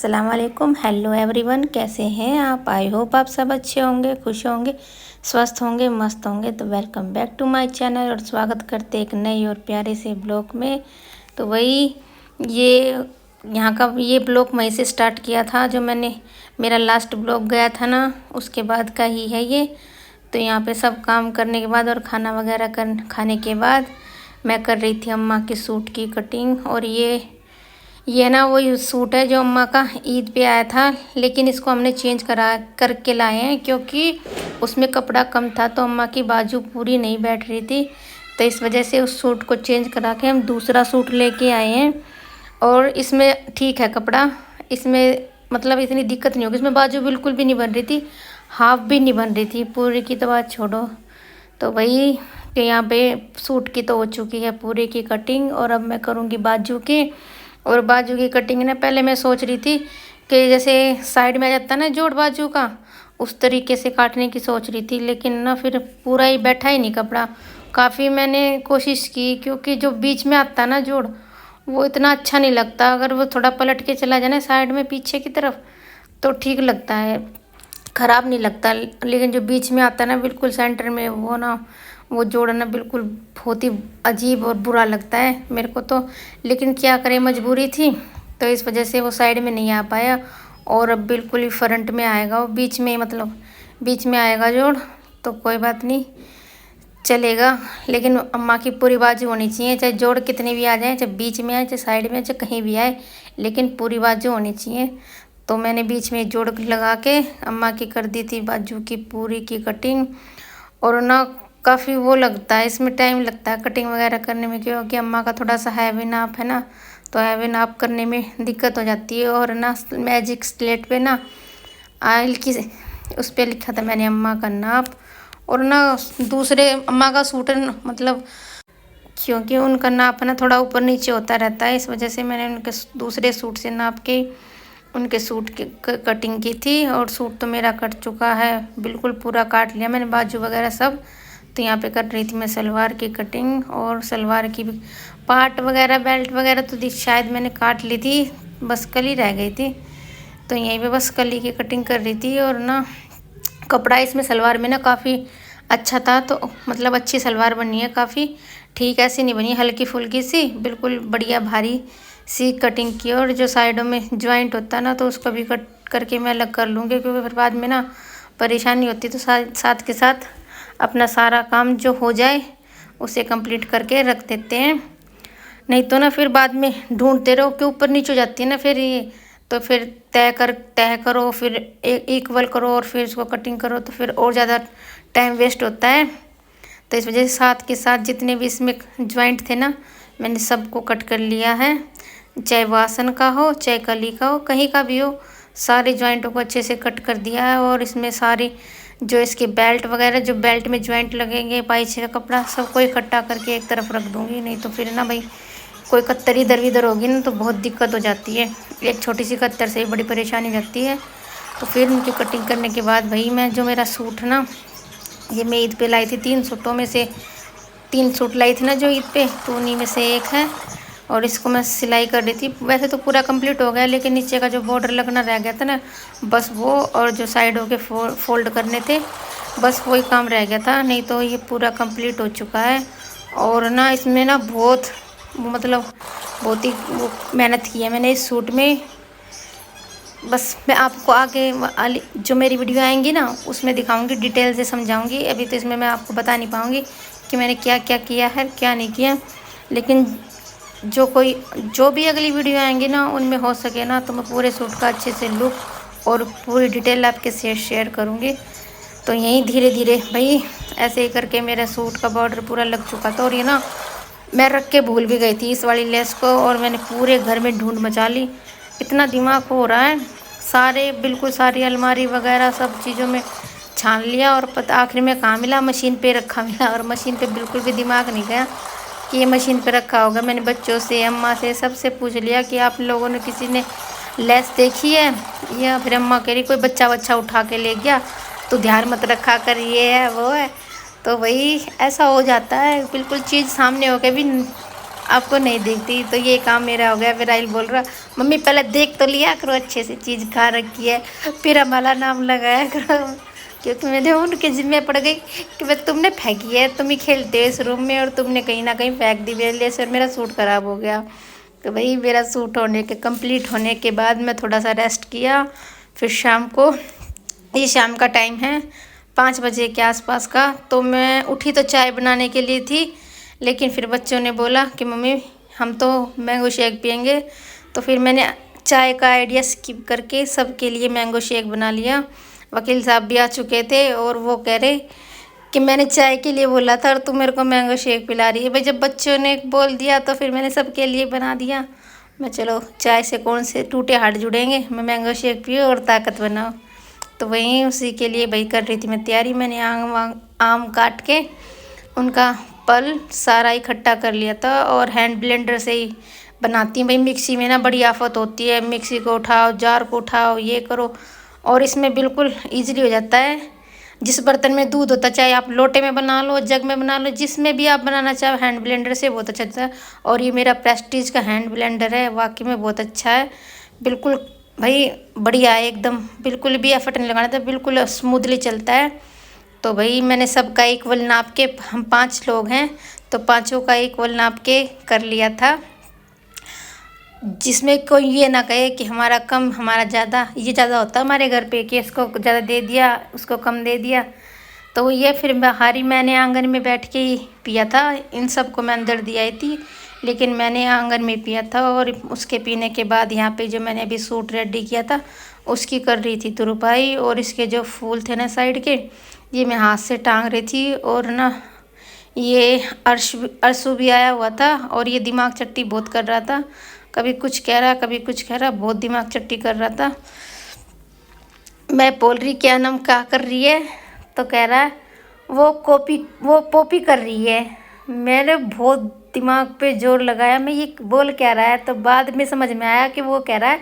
अस्सलाम वालेकुम। Hello everyone, कैसे हैं आप? आई होप आप सब अच्छे होंगे, खुश होंगे, स्वस्थ होंगे, मस्त होंगे। तो welcome back to my channel और स्वागत करते एक नई और प्यारे से ब्लॉग में। तो वही ये यहाँ का ये ब्लॉग मैं से स्टार्ट किया था, जो मैंने मेरा लास्ट ब्लॉग गया था ना, उसके बाद का ही है ये। तो यहाँ पे सब काम करने के बाद और खाना वगैरह खाने के बाद मैं कर रही थी अम्मा के सूट की कटिंग। और ये ना वही सूट है जो अम्मा का ईद पे आया था, लेकिन इसको हमने चेंज करके लाए हैं क्योंकि उसमें कपड़ा कम था, तो अम्मा की बाजू पूरी नहीं बैठ रही थी। तो इस वजह से उस सूट को चेंज करा के हम दूसरा सूट लेके आए हैं। और इसमें ठीक है कपड़ा, इसमें मतलब इतनी दिक्कत नहीं होगी। इसमें बाजू बिल्कुल भी नहीं बन रही थी, हाफ भी नहीं बन रही थी, पूरी की तो बात छोड़ो। तो वही कि यहाँ पे सूट की तो हो चुकी है पूरी की कटिंग, और अब मैं करूँगी बाजू की। और बाजू की कटिंग ना पहले मैं सोच रही थी कि जैसे साइड में आ जाता ना जोड़ बाजू का, उस तरीके से काटने की सोच रही थी, लेकिन ना फिर पूरा ही बैठा ही नहीं कपड़ा। काफ़ी मैंने कोशिश की, क्योंकि जो बीच में आता ना जोड़, वो इतना अच्छा नहीं लगता। अगर वो थोड़ा पलट के चला जाए ना साइड में पीछे की तरफ तो ठीक लगता है, ख़राब नहीं लगता। लेकिन जो बीच में आता है ना बिल्कुल सेंटर में, वो ना वो जोड़ना बिल्कुल बहुत ही अजीब और बुरा लगता है मेरे को तो। लेकिन क्या करें, मजबूरी थी, तो इस वजह से वो साइड में नहीं आ पाया। और अब बिल्कुल ही फ्रंट में आएगा वो, बीच में मतलब बीच में आएगा जोड़, तो कोई बात नहीं, चलेगा। लेकिन अम्मा की पूरी बाजू होनी चाहिए, चाहे जोड़ कितने भी आ जाए, चाहे बीच में आए, चाहे साइड में, चाहे कहीं भी आए, लेकिन पूरी बाजू होनी चाहिए। तो मैंने बीच में जोड़ लगा के अम्मा की कर दी थी बाजू की पूरी की कटिंग। और ना काफ़ी वो लगता है, इसमें टाइम लगता है कटिंग वगैरह करने में, क्योंकि अम्मा का थोड़ा सा हैवी नाप है ना, तो हैवी नाप करने में दिक्कत हो जाती है। और ना मैजिक स्लेट पे ना आयल की उस पर लिखा था मैंने अम्मा का नाप। और ना दूसरे अम्मा का सूट मतलब क्योंकि उनका नाप ना थोड़ा ऊपर नीचे होता रहता है, इस वजह से मैंने उनके दूसरे सूट से नाप के उनके सूट की कटिंग की थी। और सूट तो मेरा कट चुका है, बिल्कुल पूरा काट लिया मैंने बाजू वगैरह सब। तो यहाँ पे कर रही थी मैं सलवार की कटिंग, और सलवार की भी पार्ट वगैरह बेल्ट वगैरह तो शायद मैंने काट ली थी, बस कली रह गई थी। तो यहीं पे बस कली की कटिंग कर रही थी। और ना कपड़ा इसमें सलवार में ना काफ़ी अच्छा था, तो मतलब अच्छी सलवार बनी है काफ़ी, ठीक ऐसी नहीं बनी, हल्की फुल्की सी, बिल्कुल बढ़िया भारी सी कटिंग की। और जो साइडों में ज्वाइंट होता है ना, तो उसको भी कट करके मैं अलग कर लूँगी, क्योंकि फिर बाद में ना परेशानी होती। तो साथ के साथ अपना सारा काम जो हो जाए उसे कंप्लीट करके रख देते हैं, नहीं तो ना फिर बाद में ढूंढते रहो कि ऊपर नीचे हो जाती है ना फिर ये। तो फिर तय करो, फिर इक्वल करो, और फिर इसको कटिंग करो, तो फिर और ज़्यादा टाइम वेस्ट होता है। तो इस वजह से साथ के साथ जितने भी इसमें ज्वाइंट थे ना, मैंने सबको कट कर लिया है, चाहे वासन का हो, चाहे कली का हो, कहीं का भी हो, सारे ज्वाइंटों को अच्छे से कट कर दिया है। और इसमें सारी जो इसके बेल्ट वगैरह, जो बेल्ट में ज्वाइंट लगेंगे, पाइछे का कपड़ा, सबको इकट्ठा करके एक तरफ रख दूँगी। नहीं तो फिर ना भाई कोई कत्तर इधर उधर होगी ना, तो बहुत दिक्कत हो जाती है। एक छोटी सी कत्तर से ही बड़ी परेशानी रहती है। तो फिर उनकी कटिंग करने के बाद भाई मैं जो मेरा सूट ना, ये मैं ईद पे लाई थी, 3 सूटों में से 3 सूट लाई थी ना जो ईद पे, तो उन्हीं में से एक है। और इसको मैं सिलाई कर रही थी, वैसे तो पूरा कंप्लीट हो गया, लेकिन नीचे का जो बॉर्डर लगना रह गया था ना, बस वो, और जो साइडों के फोल्ड करने थे, बस वही काम रह गया था, नहीं तो ये पूरा कंप्लीट हो चुका है। और ना इसमें ना बहुत मतलब बहुत ही मेहनत की है मैंने इस सूट में। बस मैं आपको आगे जो मेरी वीडियो आएंगी ना, उसमें दिखाऊंगी, डिटेल से समझाऊंगी। अभी तो इसमें मैं आपको बता नहीं पाऊंगी कि मैंने क्या क्या किया है, क्या नहीं किया। लेकिन जो भी अगली वीडियो आएंगी ना, उनमें हो सके ना तो मैं पूरे सूट का अच्छे से लुक और पूरी डिटेल आपके साथ शेयर करूँगी। तो यहीं धीरे धीरे भाई ऐसे ही करके मेरा सूट का बॉर्डर पूरा लग चुका था। और ये ना मैं रख के भूल भी गई थी इस वाली लेस को, और मैंने पूरे घर में ढूंढ मचा ली, इतना दिमाग हो रहा है। सारे बिल्कुल सारी अलमारी वगैरह सब चीज़ों में छान लिया, और पता आखिर में कहाँ मिला, मशीन पे रखा मिला। और मशीन पे बिल्कुल भी दिमाग नहीं गया कि ये मशीन पे रखा होगा। मैंने बच्चों से, अम्मा से, सबसे पूछ लिया कि आप लोगों ने किसी ने लेस देखी है, या फिर अम्मा कह रही कोई बच्चा उठा के ले गया तो ध्यान मत रखा कर, ये है वो है। तो वही ऐसा हो जाता है, बिल्कुल चीज़ सामने हो के भी आपको नहीं दिखती। तो ये काम मेरा हो गया। फिर राहिल बोल रहा, मम्मी पहले देख तो लिया करो, अच्छे से चीज़ खा रखी है, फिर हमारा नाम लगाया करो। क्योंकि मैंने उनके जिम्मे पड़ गई कि भाई तुमने फेंकी है, तुम ही खेलते हो इस रूम में और तुमने कहीं ना कहीं फेंक दी मेरे लिए से, और मेरा सूट ख़राब हो गया। तो भाई मेरा सूट होने के कंप्लीट होने के बाद मैं थोड़ा सा रेस्ट किया। फिर शाम को, ये शाम का टाइम है 5 बजे के आसपास का, तो मैं उठी तो चाय बनाने के लिए थी, लेकिन फिर बच्चों ने बोला कि मम्मी हम तो मैंगो शेक पियेंगे। तो फिर मैंने चाय का आइडिया स्किप करके सबके लिए मैंगो शेक बना लिया। वकील साहब भी आ चुके थे और वो कह रहे कि मैंने चाय के लिए बोला था और तू मेरे को मैंगो शेक पिला रही है। भाई जब बच्चों ने बोल दिया तो फिर मैंने सबके लिए बना दिया। मैं चलो चाय से कौन से टूटे हाथ जुड़ेंगे, मैं मैंगो शेक पीऊँ और ताकत बनाऊँ। तो वहीं उसी के लिए भाई कर रही थी मैं तैयारी। मैंने आम काट के उनका पल सारा इकट्ठा कर लिया था और हैंड ब्लेंडर से ही बनाती हूँ। भाई मिक्सी में ना बड़ी आफत होती है, मिक्सी को उठाओ, जार को उठाओ, ये करो, और इसमें बिल्कुल ईजिली हो जाता है। जिस बर्तन में दूध होता है, चाहे आप लोटे में बना लो, जग में बना लो, जिसमें भी आप बनाना चाहो, हैंड ब्लेंडर से बहुत अच्छा है। और ये मेरा प्रेस्टीज का हैंड ब्लेंडर है, वाकई में बहुत अच्छा है, बिल्कुल भाई बढ़िया है एकदम, बिल्कुल भी एफर्ट नहीं लगाना था, बिल्कुल स्मूथली चलता है। तो भाई मैंने सबका इक्वल नाप के, हम 5 लोग हैं तो पाँचों का इक्वल नाप के कर लिया था, जिसमें कोई ये ना कहे कि हमारा कम हमारा ज़्यादा। ये ज़्यादा होता है हमारे घर पे कि इसको ज़्यादा दे दिया उसको कम दे दिया। तो ये फिर बाहर ही मैंने आंगन में बैठ के ही पिया था, इन सबको मैं अंदर दी आई थी, लेकिन मैंने आंगन में पिया था। और उसके पीने के बाद यहाँ पे जो मैंने अभी सूट रेडी किया था उसकी कर रही थी तुरपाई। और इसके जो फूल थे ना साइड के, ये मैं हाथ से टांग रही थी। और ना ये अर्शु भी आया हुआ था और ये दिमाग चट्टी बहुत कर रहा था, कभी कुछ कह रहा कभी कुछ कह रहा, बहुत दिमाग चट्टी कर रहा था। मैं बोल रही क्या नाम क्या कर रही है, तो कह रहा है वो पॉपी कर रही है। मैंने बहुत दिमाग पे जोर लगाया, मैं ये बोल क्या रहा है, तो बाद में समझ में आया कि वो कह रहा है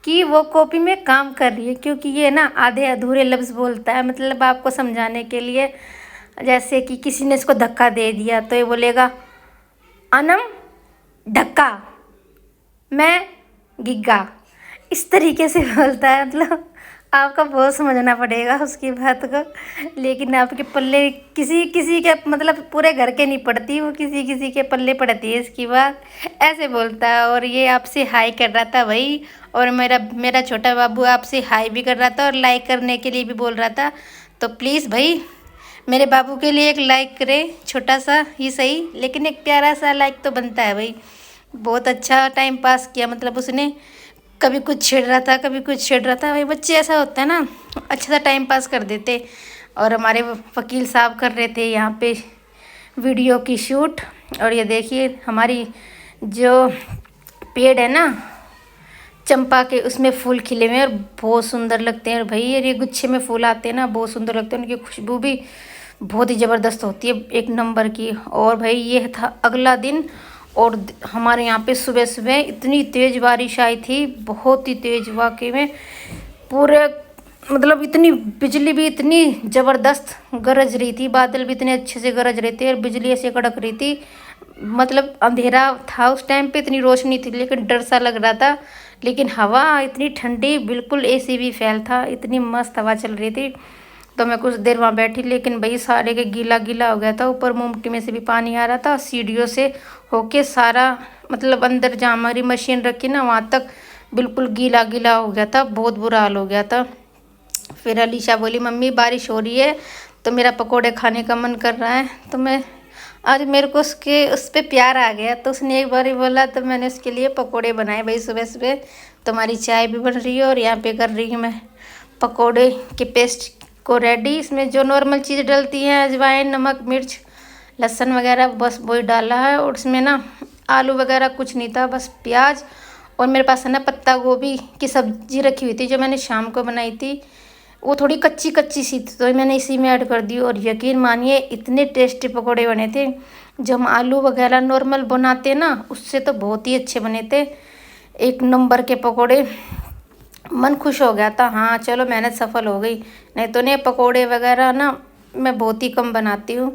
कि वो कॉपी में काम कर रही है, क्योंकि ये ना आधे अधूरे लफ्ज़ बोलता है, मतलब आपको समझाने के लिए। जैसे कि किसी ने इसको धक्का दे दिया तो ये बोलेगा अनम धक्का, मैं गिग्गा, इस तरीके से बोलता है। मतलब आपका बहुत समझना पड़ेगा उसकी बात को, लेकिन आपके पल्ले किसी किसी के, मतलब पूरे घर के नहीं पड़ती, वो किसी किसी के पल्ले पड़ती है इसकी बात, ऐसे बोलता है। और ये आपसे हाई कर रहा था भाई, और मेरा छोटा बाबू आपसे हाई भी कर रहा था और लाइक करने के लिए भी बोल रहा था। तो प्लीज़ भाई मेरे बाबू के लिए एक लाइक करें, छोटा सा ही सही, लेकिन एक प्यारा सा लाइक तो बनता है भाई। बहुत अच्छा टाइम पास किया, मतलब उसने कभी कुछ छेड़ रहा था कभी कुछ छेड़ रहा था। भाई बच्चे ऐसा होता है ना, अच्छा सा टाइम पास कर देते। और हमारे वकील साहब कर रहे थे यहाँ पे वीडियो की शूट। और ये देखिए हमारी जो पेड़ है ना चंपा के, उसमें फूल खिले हुए हैं और बहुत सुंदर लगते हैं। और भाई ये गुच्छे में फूल आते हैं ना, बहुत सुंदर लगते हैं, उनकी खुशबू भी बहुत ही ज़बरदस्त होती है, एक नंबर की। और भाई ये था अगला दिन, और हमारे यहाँ पे सुबह सुबह इतनी तेज़ बारिश आई थी, बहुत ही तेज़, वाकई में पूरे, मतलब इतनी बिजली भी इतनी ज़बरदस्त गरज रही थी, बादल भी इतने अच्छे से गरज रहे थे और बिजली ऐसे कड़क रही थी। मतलब अंधेरा था उस टाइम पे, इतनी रोशनी थी लेकिन डर सा लग रहा था। लेकिन हवा इतनी ठंडी, बिल्कुल एसी भी फेल था, इतनी मस्त हवा चल रही थी। तो मैं कुछ देर वहाँ बैठी, लेकिन भाई सारे के गीला गीला हो गया था, ऊपर मुमटी में से भी पानी आ रहा था, सीढ़ियों से होके सारा, मतलब अंदर जहाँ हमारी मशीन रखी ना वहाँ तक बिल्कुल गीला गीला हो गया था, बहुत बुरा हाल हो गया था। फिर अलीशा बोली मम्मी बारिश हो रही है तो मेरा पकोड़े खाने का मन कर रहा है। तो मैं आज मेरे को उस पर प्यार आ गया, तो उसने एक बार ही बोला तो मैंने उसके लिए पकोड़े बनाए भाई सुबह सुबह। तो हमारी चाय भी बन रही है और यहाँ पे कर रही हूँ मैं पकोड़े के पेस्ट को रेडी। इसमें जो नॉर्मल चीज़ डलती हैं, अजवाइन, नमक, मिर्च, लहसुन वगैरह, बस वही डाला है। और उसमें ना आलू वगैरह कुछ नहीं था, बस प्याज। और मेरे पास है ना पत्ता गोभी की सब्जी रखी हुई थी जो मैंने शाम को बनाई थी, वो थोड़ी कच्ची कच्ची सी थी, तो मैंने इसी में ऐड कर दी। और यकीन मानिए इतने टेस्टी पकोड़े बने थे, जो हम आलू वगैरह नॉर्मल बनाते ना उससे तो बहुत ही अच्छे बने थे, एक नंबर के पकोड़े। मन खुश हो गया था, हाँ चलो मेहनत सफल हो गई। नहीं तो नहीं पकोड़े वगैरह ना मैं बहुत ही कम बनाती हूँ,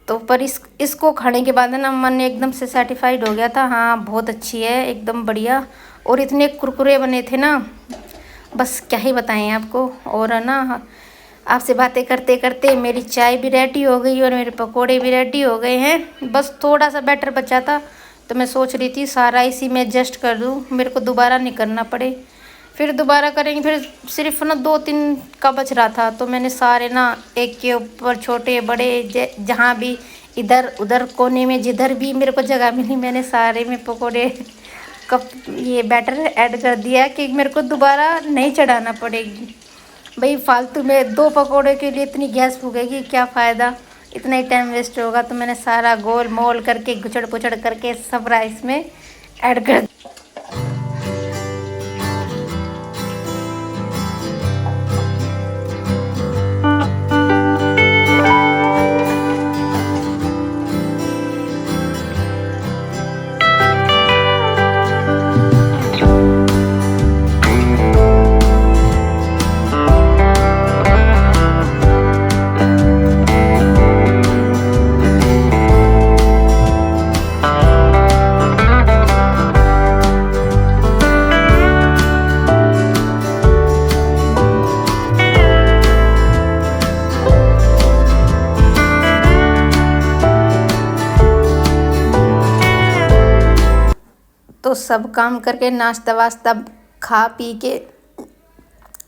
तो पर इसको खाने के बाद ना मन एकदम से सेटिस्फाइड हो गया था। हाँ बहुत अच्छी है, एकदम बढ़िया। और इतने कुरकुरे बने थे ना, बस क्या ही बताएं आपको। और है ना, आपसे बातें करते करते मेरी चाय भी रेडी हो गई और मेरे पकोड़े भी रेडी हो गए हैं। बस थोड़ा सा बैटर बचा था, तो मैं सोच रही थी सारा इसी में एडजस्ट कर दूँ, मेरे को दोबारा नहीं करना पड़े। फिर दोबारा करेंगे, फिर सिर्फ ना 2-3 का बच रहा था, तो मैंने सारे ना एक के ऊपर छोटे बड़े जहाँ भी इधर उधर कोने में जिधर भी मेरे को जगह मिली, मैंने सारे में पकोड़े कप ये बैटर ऐड कर दिया कि मेरे को दोबारा नहीं चढ़ाना पड़ेगी। भाई फालतू में 2 पकोड़े के लिए इतनी गैस फूकेगी, क्या फ़ायदा, इतना ही टाइम वेस्ट होगा। तो मैंने सारा गोल मोल करके गुचड़ पुचड़ करके सब राइस में ऐड कर। तो सब काम करके नाश्ता वास्ता खा पी के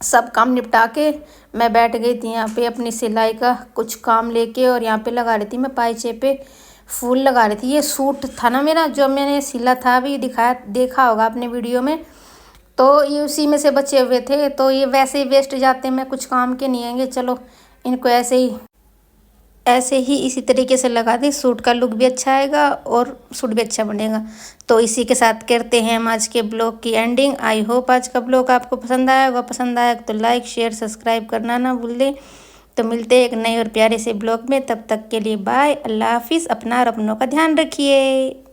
सब काम निपटा के मैं बैठ गई थी यहाँ पे अपनी सिलाई का कुछ काम लेके। और यहाँ पे लगा रही थी मैं पाइचे पे फूल लगा रही थी। ये सूट था ना मेरा जो मैंने सिला था, अभी दिखाया, देखा होगा आपने वीडियो में। तो ये उसी में से बचे हुए थे, तो ये वैसे ही वेस्ट जाते, मैं कुछ काम के नहीं आएंगे, चलो इनको ऐसे ही इसी तरीके से लगा दी। सूट का लुक भी अच्छा आएगा और सूट भी अच्छा बनेगा। तो इसी के साथ करते हैं हम आज के ब्लॉग की एंडिंग। आई होप आज का ब्लॉग आपको पसंद आया होगा। पसंद आया तो लाइक शेयर सब्सक्राइब करना ना भूल दें। तो मिलते हैं एक नए और प्यारे से ब्लॉग में, तब तक के लिए बाय, अल्लाह हाफिज़। अपना और अपनों का ध्यान रखिए।